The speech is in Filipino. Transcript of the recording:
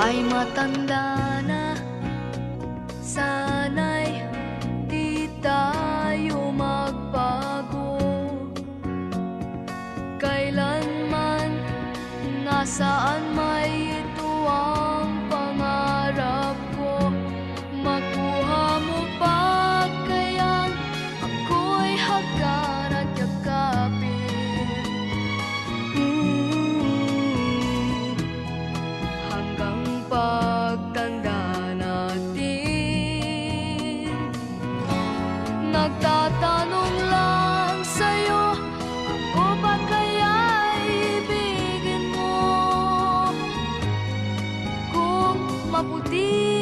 ay matanda na. Sana'y di tayo magbago. Kailanman, nasaan may ito ang pangarap ko. Makuha mo pa kayang ako'y hagkan at yakapin. Hanggang pagtanda natin, nagtatanong lang sa'yo, ako ba kaya'y ibigin mo? Kung maputi